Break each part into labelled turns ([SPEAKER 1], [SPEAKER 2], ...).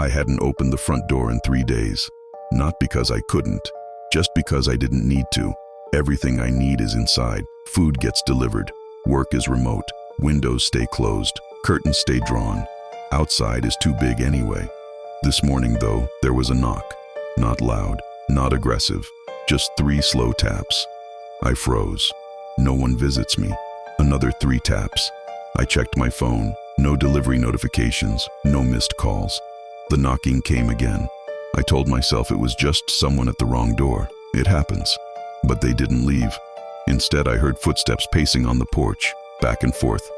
[SPEAKER 1] I hadn't opened the front door in 3 days. Not because I couldn't, just because I didn't need to. Everything I need is inside. Food gets delivered. Work is remote. Windows stay closed. Curtains stay drawn. Outside is too big anyway. This morning, though, there was a knock. Not loud, not aggressive, just 3 slow taps. I froze. No one visits me. Another 3 taps. I checked my phone. No delivery notifications, no missed calls. The knocking came again. I told myself it was just someone at the wrong door. It happens. But they didn't leave. Instead, I heard footsteps pacing on the porch, back and forth,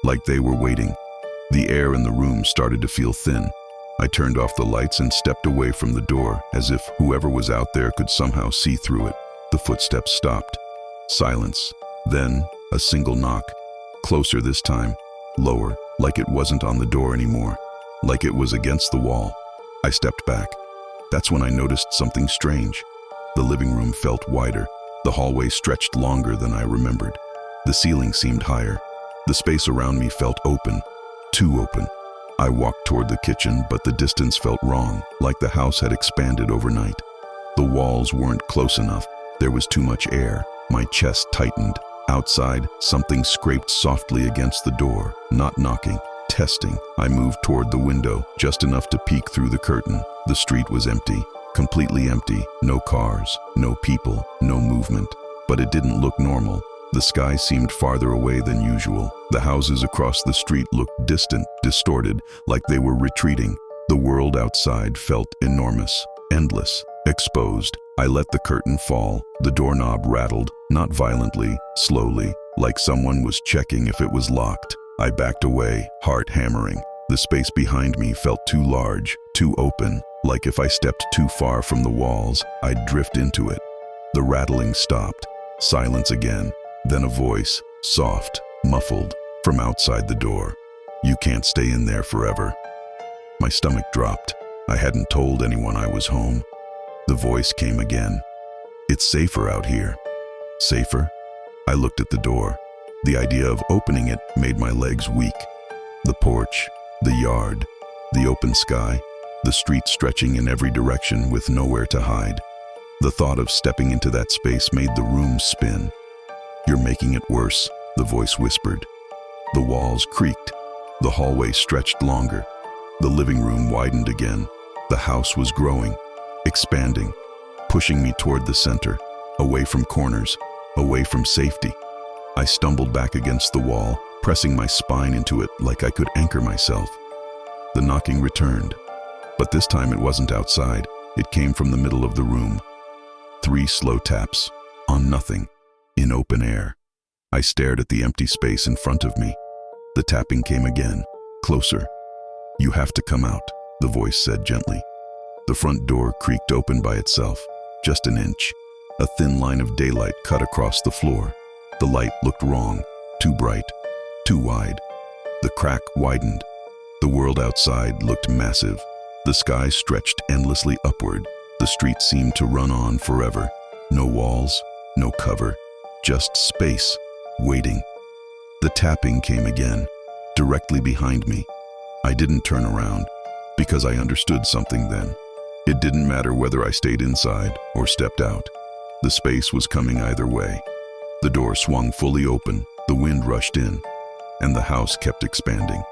[SPEAKER 1] like they were waiting. The air in the room started to feel thin. I turned off the lights and stepped away from the door, as if whoever was out there could somehow see through it. The footsteps stopped. Silence. Then, a single knock. Closer this time. Lower, like it wasn't on the door anymore. Like it was against the wall. I stepped back. That's when I noticed something strange. The living room felt wider. The hallway stretched longer than I remembered. The ceiling seemed higher. The space around me felt open. Too open. I walked toward the kitchen, but the distance felt wrong, like the house had expanded overnight. The walls weren't close enough. There was too much air. My chest tightened. Outside, something scraped softly against the door, not knocking, testing. I moved toward the window, just enough to peek through the curtain. The street was empty, completely empty. No cars, no people, no movement. But it didn't look normal. The sky seemed farther away than usual. The houses across the street looked distant, distorted, like they were retreating. The world outside felt enormous, endless, exposed. I let the curtain fall. The doorknob rattled, not violently, slowly, like someone was checking if it was locked. I backed away, heart hammering. The space behind me felt too large, too open, like if I stepped too far from the walls, I'd drift into it. The rattling stopped. Silence again. Then a voice, soft, muffled, from outside the door. "You can't stay in there forever." My stomach dropped. I hadn't told anyone I was home. The voice came again. "It's safer out here." Safer? I looked at the door. The idea of opening it made my legs weak. The porch, the yard, the open sky, the street stretching in every direction with nowhere to hide. The thought of stepping into that space made the room spin. "You're making it worse," the voice whispered. The walls creaked. The hallway stretched longer. The living room widened again. The house was growing, expanding, pushing me toward the center, away from corners, away from safety. I stumbled back against the wall, pressing my spine into it like I could anchor myself. The knocking returned, but this time it wasn't outside. It came from the middle of the room. 3 slow taps, on nothing, in open air. I stared at the empty space in front of me. The tapping came again, closer. "You have to come out," the voice said gently. The front door creaked open by itself, just an inch. A thin line of daylight cut across the floor. The light looked wrong, too bright, too wide. The crack widened. The world outside looked massive. The sky stretched endlessly upward. The street seemed to run on forever. No walls, no cover, just space, waiting. The tapping came again, directly behind me. I didn't turn around, because I understood something then. It didn't matter whether I stayed inside or stepped out. The space was coming either way. The door swung fully open, the wind rushed in, and the house kept expanding.